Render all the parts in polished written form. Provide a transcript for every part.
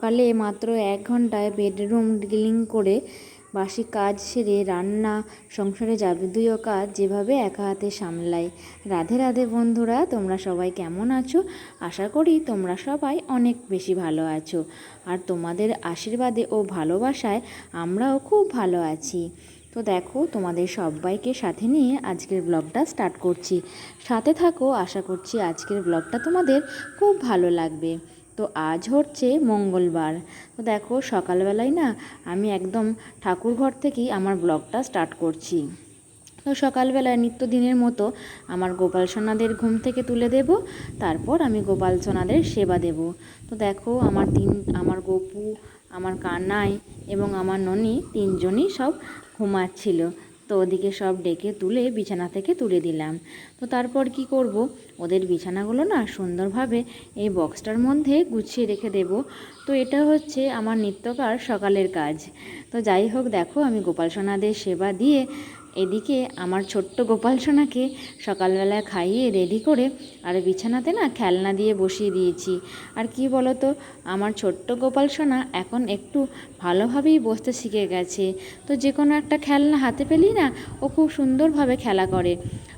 সকালে মাত্র 1 ঘন্টায় বেডরুম ক্লিন করে বাসি কাজ সেরে রান্না সংসারে যাবতীয় কাজ যেভাবে একা হাতে সামলাই। রাধে রাধে বন্ধুরা, তোমরা সবাই কেমন আছো? আশা করি তোমরা সবাই অনেক বেশি ভালো আছো, আর তোমাদের আশীর্বাদে ও ভালোবাসায় আমরাও খুব ভালো আছি। তো দেখো, তোমাদের সবাইকে সাথে নিয়ে আজকের ব্লগটা স্টার্ট করছি। সাথে থাকো, আশা করছি আজকের ব্লগটা তোমাদের খুব ভালো লাগবে। তো আজ হচ্ছে মঙ্গলবার। তো দেখো, সকালবেলায় না আমি একদম ঠাকুর ঘর থেকেই আমার ব্লগটা স্টার্ট করছি। তো সকালবেলায় নিত্যদিনের মতো আমার গোপাল সোনাদের ঘুম থেকে তুলে দেব, তারপর আমি গোপাল সোনাদের সেবা দেব। তো দেখো, আমার গপু, আমার কানাই এবং আমার ননি তিনজনই সব ঘুমাচ্ছিল। তো ওদিকে সব ডেকে তুলে বিছানা থেকে তুলে দিলাম। তো তারপর কি করব, ওদের বিছানাগুলো না সুন্দরভাবে এই বক্সটার মধ্যে গুছিয়ে রেখে দেব। তো এটা হচ্ছে আমার নিত্যকার সকালের কাজ। তো যাই হোক, দেখো আমি গোপাল সোনাদের সেবা দিয়ে এদিকে আমার ছোট্ট গোপাল সোনাকে সকালবেলা খাইয়ে রেডি করে আর বিছানাতে না খেলনা দিয়ে বসিয়ে দিয়েছি। আর কি বলো তো, আমার ছোট্ট গোপাল সোনা এখন একটু ভালোভাবেই বসতে শিখে গেছে। তো যে কোনো একটা খেলনা হাতে পেলেই না ও খুব সুন্দরভাবে খেলা করে।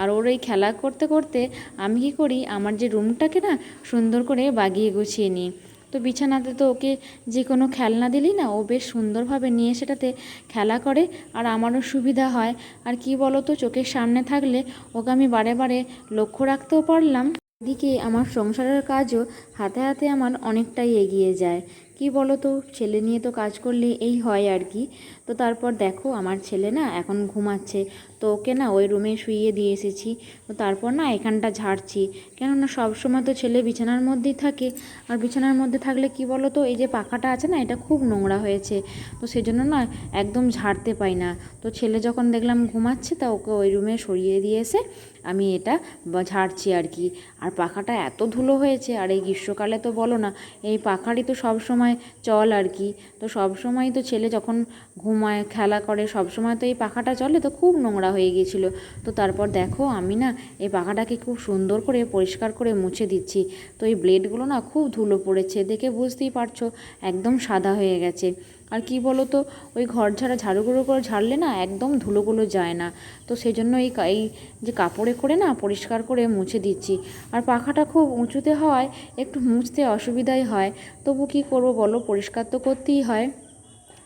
আর ওর এই খেলা করতে করতে আমি কী করি, আমার যে রুমটাকে না সুন্দর করে বাগিয়ে গুছিয়ে নিই। তো বিছানাতে তো ওকে যে কোনো খেলনা দিলেই না ও বেশ সুন্দরভাবে নিয়ে সেটাতে খেলা করে, আর আমারও সুবিধা হয়। আর কি বলো তো, চোখের সামনে থাকলে ওকে আমি বারে বারে লক্ষ্য রাখতেও পারলাম। এদিকে আমার সংসারের কাজও হাতে হাতে আমার অনেকটাই এগিয়ে যায়। কি বলো তো, ছেলে নিয়ে তো কাজ করলে এই হয় আর কি। তো তারপর দেখো, আমার ছেলে না এখন ঘুমাচ্ছে। তো ওকে না ওই রুমে শুইয়ে দিয়ে এসেছি। তো তারপর না এখানটা ঝাড়ছি, কেননা সবসময় তো ছেলে বিছানার মধ্যেই থাকে। আর বিছানার মধ্যে থাকলে কি বলো তো, এই যে পাখাটা আছে না, এটা খুব নোংরা হয়েছে। তো সেজন্য না একদম ঝাড়তে পাই না। তো ছেলে যখন দেখলাম ঘুমাচ্ছে, তা ওকে ওই রুমে সরিয়ে দিয়ে এসে আমি এটা ঝাড়ছি আর কি। আর পাখাটা এত ধুলো হয়েছে, আর এই গ্রীষ্মকালে তো বলো না, এই পাখারই তো সব সময় চল আর কি। তো সব সময় তো ছেলে যখন ঘুমায় খেলা করে সব সময় তো এই পাখাটা চলে, তো খুব নোংরা হয়ে গিয়েছিলো। তো তারপর দেখো, আমি না এই পাখাটাকে খুব সুন্দর করে পরিষ্কার করে মুছে দিচ্ছি। তো এই ব্লেডগুলো না খুব ধুলো পড়েছে, দেখে বুঝতেই পারছো একদম সাদা হয়ে গেছে। আর কি বলো তো, ওই ঘর ঝাড়ুগুলো করে ঝাড়লে না একদম ধুলোগুলো যায় না। তো সেই জন্য এই যে কাপড়ে করে না পরিষ্কার করে মুছে দিচ্ছি। আর পাখাটা খুব উঁচুতে হওয়ায় একটু মুছতে অসুবিধাই হয়, তবু কি করব বলো, পরিষ্কার তো করতেই হয়।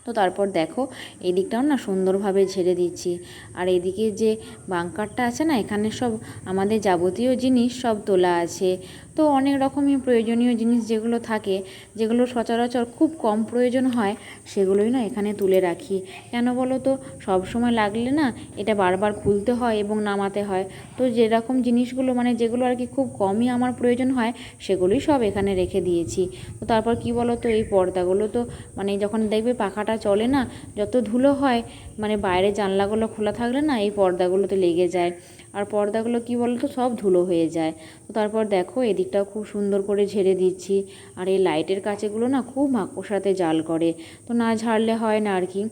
তো তারপর দেখো, এদিকটাও না সুন্দরভাবে ঝেড়ে দিচ্ছি। আর এদিকে যে বাঙ্কারটা আছে না, এখানে সব আমাদের যাবতীয় জিনিস সব তোলা আছে। তো অনেক রকমই প্রয়োজনীয় জিনিস যেগুলো থাকে, যেগুলো সচরাচর খুব কম প্রয়োজন হয়, সেগুলোই না এখানে তুলে রাখি। কেন বলো তো, সব সময় লাগলে না এটা বারবার খুলতে হয় এবং নামাতে হয়। তো যেরকম জিনিসগুলো মানে যেগুলো আর কি খুব কমই আমার প্রয়োজন হয়, সেগুলোই সব এখানে রেখে দিয়েছি। তো তারপর কি বলো তো, এই পর্দাগুলো তো মানে যখন দেখবে পাখাটা চলে না, যত ধুলো হয়, মানে বাইরে জানলাগুলো খোলা থাকলে না এই পর্দাগুলোতে লেগে যায়। আর পর্দাগুলো কি বলো তো, সব ধুলো হয়ে যায়। তো তারপর দেখো, এদিকটাও খুব সুন্দর করে ঝেড়ে দিচ্ছি। আর এই লাইটের কাছেগুলো না খুব মাকড়সাতে জাল করে, তো না ঝাড়লে হয় না আর কি।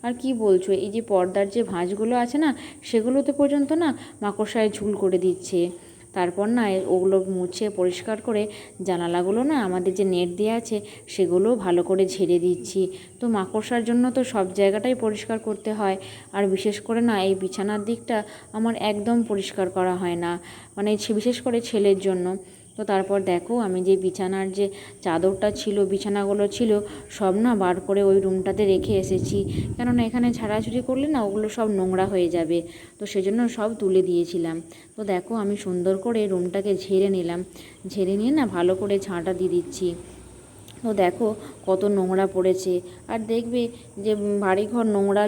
আর কি বলছো, এই যে পর্দার যে ভাঁজগুলো আছে না, সেগুলোতে পর্যন্ত না মাকড়সায় ঝুল করে দিচ্ছে। তারপর না ওগুলো মুছে পরিষ্কার করে জানালাগুলো না আমাদের যে নেট দেওয়া আছে সেগুলোও ভালো করে ঝেড়ে দিচ্ছি। তো মাকড়সার জন্য তো সব জায়গাটাই পরিষ্কার করতে হয়। আর বিশেষ করে না এই বিছানার দিকটা আমার একদম পরিষ্কার করা হয় না, মানে বিশেষ করে ছেলের জন্য। তো তারপর দেখো, আমি যে বিছানার যে চাদরটা ছিল, বিছানাগুলো ছিল, সব না বার করে ওই রুমটাতে রেখে এসেছি। কেননা এখানে ঝাড়াঝুড়ি করলে না ওগুলো সব নোংরা হয়ে যাবে। তো সেজন্য সব তুলে দিয়েছিলাম। তো দেখো, আমি সুন্দর করে রুমটাকে ঝেড়ে নিলাম। ঝেড়ে নিয়ে না ভালো করে ঝাঁটা দিয়ে দিচ্ছি। তো দেখো কত নোংরা পড়েছে। আর দেখবে যে বাড়িঘর নোংরা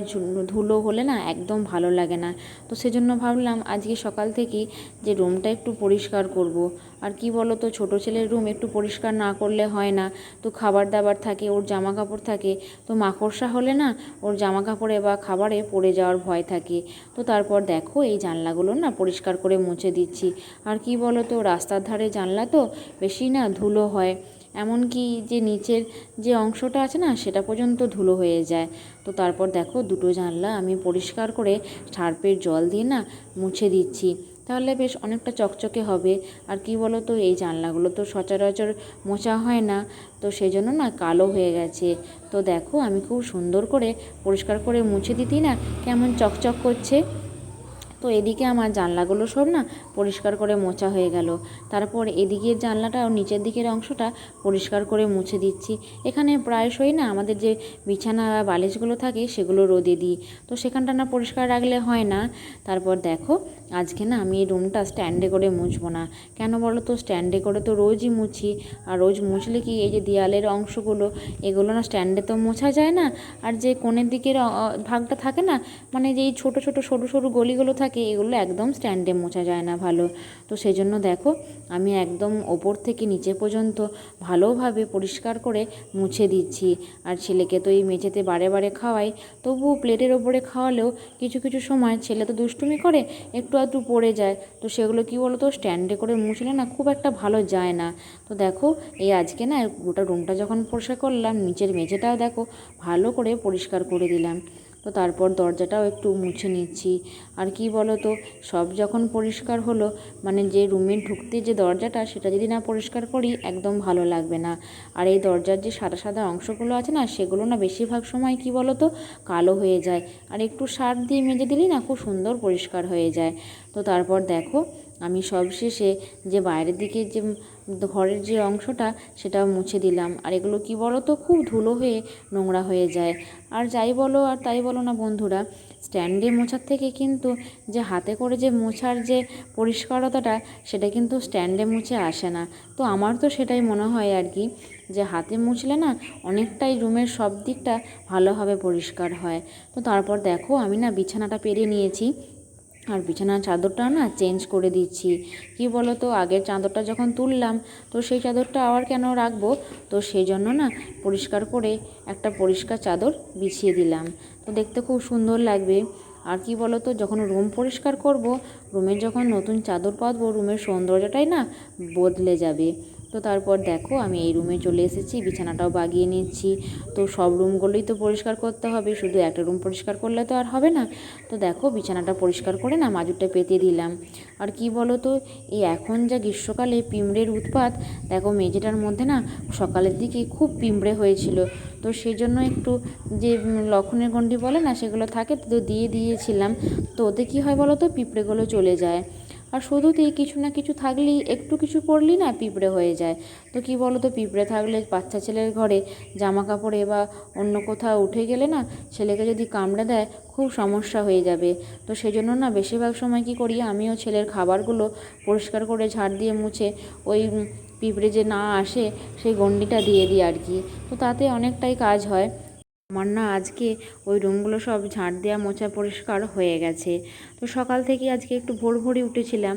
ধুলো হলে না একদম ভালো লাগে না। তো সেজন্য ভাবলাম আজকে সকাল থেকেই যে রুমটা একটু পরিষ্কার করব। আর কি বলো তো, ছোটো ছেলের রুম একটু পরিষ্কার না করলে হয় না। তো খাবার দাবার থাকে, ওর জামা কাপড় থাকে, তো মাকড়সা হলে না ওর জামা কাপড়ে বা খাবারে পড়ে যাওয়ার ভয় থাকে। তো তারপর দেখো, এই জানলাগুলো না পরিষ্কার করে মুছে দিচ্ছি। আর কি বলো তো, রাস্তার ধারে জানলা তো বেশি না ধুলো হয়, এমনকি যে নিচের যে অংশটা আছে না সেটা পর্যন্ত ধুলো হয়ে যায়। তো তারপর দেখো, দুটো জানলা আমি পরিষ্কার করে সার্ফের জল দিয়ে না মুছে দিচ্ছি। তাহলে বেশ অনেকটা চকচকে হবে। আর কি বলো তো, এই জানলাগুলো তো সচরাচর মোছা হয় না, তো সেই জন্য না কালো হয়ে গেছে। তো দেখো আমি খুব সুন্দর করে পরিষ্কার করে মুছে দিতেই না কেমন চকচক করছে। তো এদিকে আমার জানলাগুলো সব না পরিষ্কার করে মোছা হয়ে গেল। তারপর এদিকের জানলাটাও নিচের দিকের অংশটা পরিষ্কার করে মুছে দিচ্ছি। এখানে প্রায়শই না আমাদের যে বিছানা বা বালিশগুলো থাকে সেগুলো রোদে দিই, তো সেখানটা না পরিষ্কার রাখলে হয় না। তারপর দেখো আজকে না আমি এই রুমটা স্ট্যান্ডে করে মুছবো না। কেন বলো তো, স্ট্যান্ডে করে তো রোজই মুছি, আর রোজ মুছলে কি এই যে দেয়ালের অংশগুলো এগুলো না স্ট্যান্ডে তো মোছা যায় না। আর যে কোণের দিকের ভাগটা থাকে না, মানে যে এই ছোটো ছোটো সরু সরু গলিগুলো থাকে, এগুলো একদম স্ট্যান্ডে মোছা যায় না ভালো। তো সেই জন্য দেখো আমি একদম ওপর থেকে নিচে পর্যন্ত ভালোভাবে পরিষ্কার করে মুছে দিচ্ছি। আর ছেলেকে তো এই মেঝেতে বারে বারে খাওয়াই, তবুও প্লেটের ওপরে খাওয়ালেও কিছু কিছু সময় ছেলে তো দুষ্টুমি করে, একটু আধটু পড়ে যায়। তো সেগুলো কী বলো তো, স্ট্যান্ডে করে মুছলে না খুব একটা ভালো যায় না। তো দেখো এই আজকে না গোটা রুমটা যখন পরিষ্কার করলাম, নিচের মেঝেটাও দেখো ভালো করে পরিষ্কার করে দিলাম। তো তারপর দরজাটাও একটু মুছে নিচ্ছি। আর কি বলো তো, সব যখন পরিষ্কার হলো, মানে যে রুমে ঢুকতে যে দরজাটা সেটা যদি না পরিষ্কার করি একদম ভালো লাগবে না। আর এই দরজার যে সাদা সাদা অংশগুলো আছে না, সেগুলো না বেশিরভাগ সময় কি বলো তো কালো হয়ে যায়। আর একটু সার্ফ দিয়ে মেজে দিলেই না খুব সুন্দর পরিষ্কার হয়ে যায়। তো তারপর দেখো আমি সবশেষে যে বাইরের দিকে যে ঘরের যে অংশটা সেটা মুছে দিলাম। আর এগুলো কি বলো তো খুব ধুলো হয়ে নোংরা হয়ে যায়। আর যাই বলো আর তাই বলো না বন্ধুরা, স্ট্যান্ডে মোছার থেকে কিন্তু যে হাতে করে যে মোছার যে পরিষ্কারতাটা সেটা কিন্তু স্ট্যান্ডে মুছে আসে না। তো আমার তো সেটাই মনে হয় আর কি, যে হাতে মুছলে না অনেকটাই রুমের সব দিকটা ভালোভাবে পরিষ্কার হয়। তো তারপর দেখো আমি না বিছানাটা পেরে নিয়েছি, আর বিছানার চাদরটা না চেঞ্জ করে দিচ্ছি। কি বলো তো, আগের চাদরটা যখন তুললাম তো সেই চাদরটা আবার কেন রাখবো, তো সেই জন্য না পরিষ্কার করে একটা পরিষ্কার চাদর বিছিয়ে দিলাম। তো দেখতে খুব সুন্দর লাগবে। আর কি বলো তো, যখন রুম পরিষ্কার করব, রুমের যখন নতুন চাদর পাতবো, রুমের সৌন্দর্যটাই না বদলে যাবে। তো তারপর দেখো আমি এই রুমে চলে এসেছি, বিছানাটাও বাগিয়ে নিচ্ছি। তো সব রুমগুলোই তো পরিষ্কার করতে হবে, শুধু একটা রুম পরিষ্কার করলে তো আর হবে না। তো দেখো বিছানাটা পরিষ্কার করে না মাদুরটা পেতে দিলাম। আর কি বলো তো, এই এখন যা গ্রীষ্মকালে পিঁমড়ের উৎপাত, দেখো মেঝেটার মধ্যে না সকালের দিকে খুব পিঁমড়ে হয়েছিল। তো সেই জন্য একটু যে লক্ষণের গণ্ডি বলে না সেগুলো থাকে, তো দিয়ে দিয়েছিলাম। তো ওতে কী হয় বলো তো, পিঁপড়েগুলো চলে যায়। আর শুধুতেই কিছু না কিছু থাকলেই একটু কিছু করলেই না পিঁপড়ে হয়ে যায়। তো কী বলো তো, পিঁপড়ে থাকলে বাচ্চা ছেলের ঘরে জামা কাপড়ে বা অন্য কোথাও উঠে গেলে না ছেলেকে যদি কামড়ে দেয় খুব সমস্যা হয়ে যাবে। তো সেই জন্য না বেশিরভাগ সময় কী করি, আমিও ছেলের খাবারগুলো পরিষ্কার করে ঝাড় দিয়ে মুছে ওই পিঁপড়ে যে না আসে সেই গণ্ডিটা দিয়ে দিই আর কি। তো তাতে অনেকটাই কাজ হয়। আমার না আজকে ওই রুমগুলো সব ঝাঁট দেওয়া মোছা পরিষ্কার হয়ে গেছে। তো সকাল থেকে আজকে একটু ভোর ভোরই উঠেছিলাম,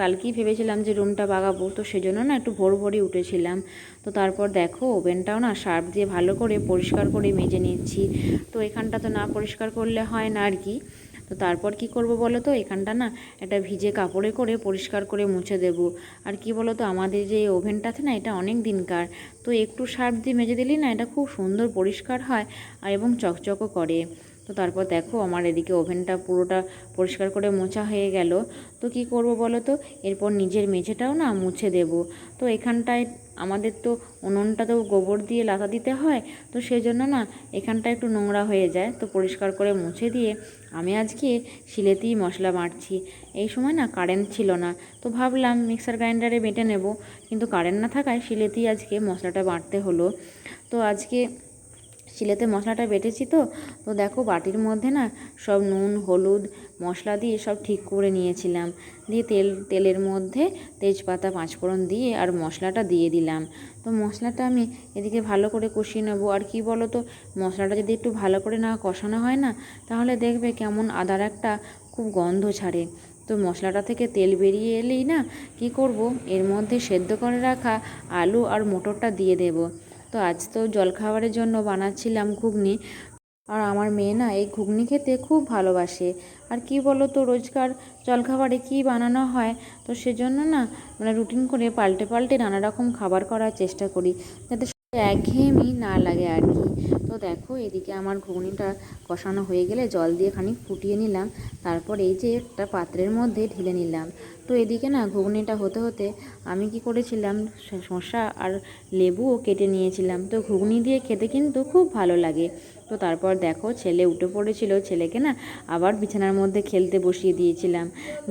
কালকেই ভেবেছিলাম যে রুমটা বাগাবো, তো সেজন্য না একটু ভোর ভোরই উঠেছিলাম। তো তারপর দেখো ওভেনটাও না সার্ফ দিয়ে ভালো করে পরিষ্কার করে মেজে নিচ্ছি। তো এখানটা তো না পরিষ্কার করলে হয় না আর কি। তো তারপর কি করব বলো তো, এখানটা না একটা ভিজে কাপড়ে করে পরিষ্কার করে মুছে দেব। আর কি বলো তো, আমাদের যে ওভেনটা আছে না এটা অনেক দিনকার, তো একটু সার্ফ দিয়ে মেজে দিলেই না এটা খুব সুন্দর পরিষ্কার হয় আর এবং চকচকও করে। তো তারপর দেখো আমার এদিকে ওভেনটা পুরোটা পরিষ্কার করে মোছা হয়ে গেল। তো কি করব বলো তো, এরপর নিজের মেঝেটাও না মুছে দেব। তো এখানটায় আমাদের তো উনুনটা তো গোবর দিয়ে লাথা দিতে হয়, তো সেই জন্য না এখানটা একটু নোংরা হয়ে যায়। তো পরিষ্কার করে মুছে দিয়ে আমি আজকে শিলেতেই মশলা বাটছি। এই সময় না কারেন্ট ছিল না, তো ভাবলাম মিক্সার গ্রাইন্ডারে বেটে নেব, কিন্তু কারেন্ট না থাকায় শিলেতেই আজকে মশলাটা বাটতে হলো। তো আজকে শিলেতে মশলাটা বেটেছি। তো তো দেখো বাটির মধ্যে না সব নুন হলুদ মশলা দিয়ে সব ঠিক করে নিয়েছিলাম, দিয়ে তেলের মধ্যে তেজপাতা পাঁচফোড়ন দিয়ে আর মশলাটা দিয়ে দিলাম। তো মশলাটা আমি এদিকে ভালো করে কষিয়ে নেবো। আর কি বলো তো, মশলাটা যদি একটু ভালো করে না কষানো হয় না, তাহলে দেখবে কেমন আদার একটা খুব গন্ধ ছাড়ে। তো মশলাটা থেকে তেল বেরিয়ে এলেই না কি করব, এর মধ্যে সেদ্ধ করে রাখা আলু আর মটরটা দিয়ে দেব। তো আজ তো জলখাবারের জন্য বানাচ্ছিলাম ঘুগনি, আর আমার মেয়ে না এই ঘুগনি খেতে খুব ভালোবাসে। আর কি বলো তো, রোজকার জলখাবারে কি বানানো হয়, তো সেজন্য না মানে রুটিন করে পাল্টে পাল্টে নানা রকম খাবার করার চেষ্টা করি, যাতে একঘেয়েমি না লাগে আর কি। তো তো দেখো এদিকে আমার ঘুগনিটা কষানো হয়ে গেলে জল দিয়ে খানিক ফুটিয়ে নিলাম, তারপর এই যে একটা পাত্রের মধ্যে ঢেলে নিলাম। তো এদিকে না ঘুগনিটা হতে হতে আমি কি করেছিলাম, শসা আর লেবুও কেটে নিয়েছিলাম। তো ঘুগনি দিয়ে খেতে কিন্তু খুব ভালো লাগে। তো তারপর দেখো ছেলে উঠে পড়েছিল, ছেলেকে না আবার বিছানার মধ্যে খেলতে বসিয়ে দিয়েছিলাম।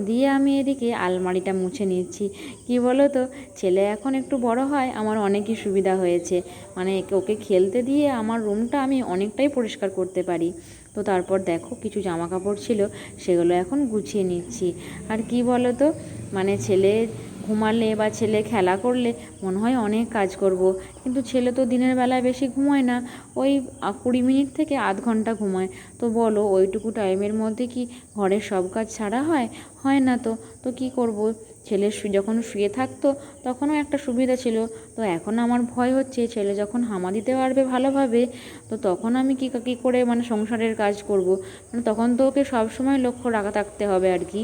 দিয়ে আমি এদিকে আলমারিটা মুছে নিচ্ছি। কি বলো তো, ছেলে এখন একটু বড় হয় আমার অনেকই সুবিধা হয়েছে, মানে ওকে খেলতে দিয়ে আমার রুমটা আমি অনেকটাই পরিষ্কার করতে পারি। তো তারপর দেখো কিছু জামা কাপড় ছিল, সেগুলো এখন গুছিয়ে নিচ্ছি। আর কি বলো তো, মানে ছেলে ঘুমালে বা ছেলে খেলা করলে মনে হয় অনেক কাজ করব, কিন্তু ছেলে তো দিনের বেলায় বেশি ঘুমায় না, ওই 20 মিনিট থেকে আধ ঘন্টা ঘুমায়। তো বলো ওইটুকু টাইমের মধ্যে কি ঘরের সব কাজ ছাড়া হয়? হয় না। তো তো কী করব, ছেলে যখন শুয়ে থাকতো তখনও একটা সুবিধা ছিল। তো এখন আমার ভয় হচ্ছে ছেলে যখন হামা দিতে পারবে ভালোভাবে, তো তখন আমি কী করে মানে সংসারের কাজ করব। মানে তখন তো ওকে সবসময় লক্ষ্য থাকতে হবে আর কি।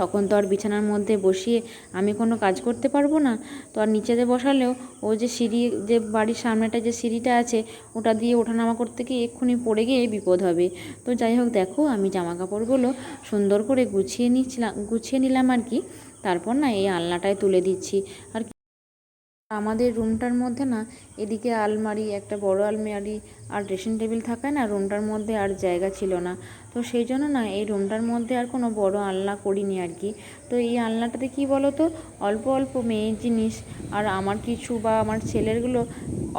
তখন তো আর বিছানার মধ্যে বসিয়ে আমি কোনো কাজ করতে পারবো না। তো আর নিচেতে বসালেও ও যে সিঁড়ি, যে বাড়ির সামনেটা যে সিঁড়িটা আছে ওটা দিয়ে ওঠানামা করতে গিয়ে এক্ষুনি পড়ে গিয়ে বিপদ হবে। তো যাই হোক দেখো আমি জামা কাপড়গুলো সুন্দর করে গুছিয়ে নিলাম আর কি। তারপর না এই আলনাটায় তুলে দিচ্ছি। আর আমাদের রুমটার মধ্যে না এদিকে আলমারি, একটা বড় আলমারি আর ড্রেসিং টেবিল থাকায় না রুমটার মধ্যে আর জায়গা ছিল না। তো সেই জন্য না এই রুমটার মধ্যে আর কোনো বড় আলনা করিনি আর কি। তো এই আলনাটাতে কি বলো তো, অল্প অল্প মেয়ের জিনিস আর আমার কিছু বা আমার ছেলেরগুলো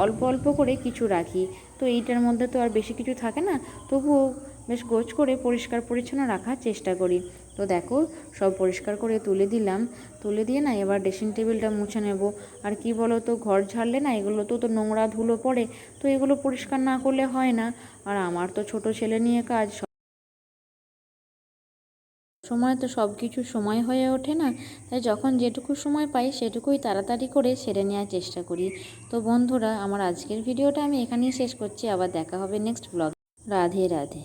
অল্প অল্প করে কিছু রাখি। তো এইটার মধ্যে তো আর বেশি কিছু থাকে না, তবুও বেশ গোছ করে পরিষ্কার পরিচ্ছন্ন রাখার চেষ্টা করি। তো দেখো সব পরিষ্কার করে তুলে দিলাম, তুলে দিয়ে না এবার ড্রেসিং টেবিলটা মুছে নেব। আর কি বলো তো, ঘর ঝাড়লে না এগুলো তো নোংরা ধুলো পড়ে, তো এগুলো পরিষ্কার না করলে হয় না। আর আমার তো ছোট ছেলে নিয়ে কাজ, সময় তো সব কিছু সময় হয়ে ওঠে না, তাই যখন যেটুকু সময় পাই সেটুকুই তাড়াতাড়ি করে সেরে নেওয়ার চেষ্টা করি। তো বন্ধুরা আমার আজকের ভিডিওটা আমি এখানেই শেষ করছি, আবার দেখা হবে নেক্সট ব্লগ। রাধে রাধে।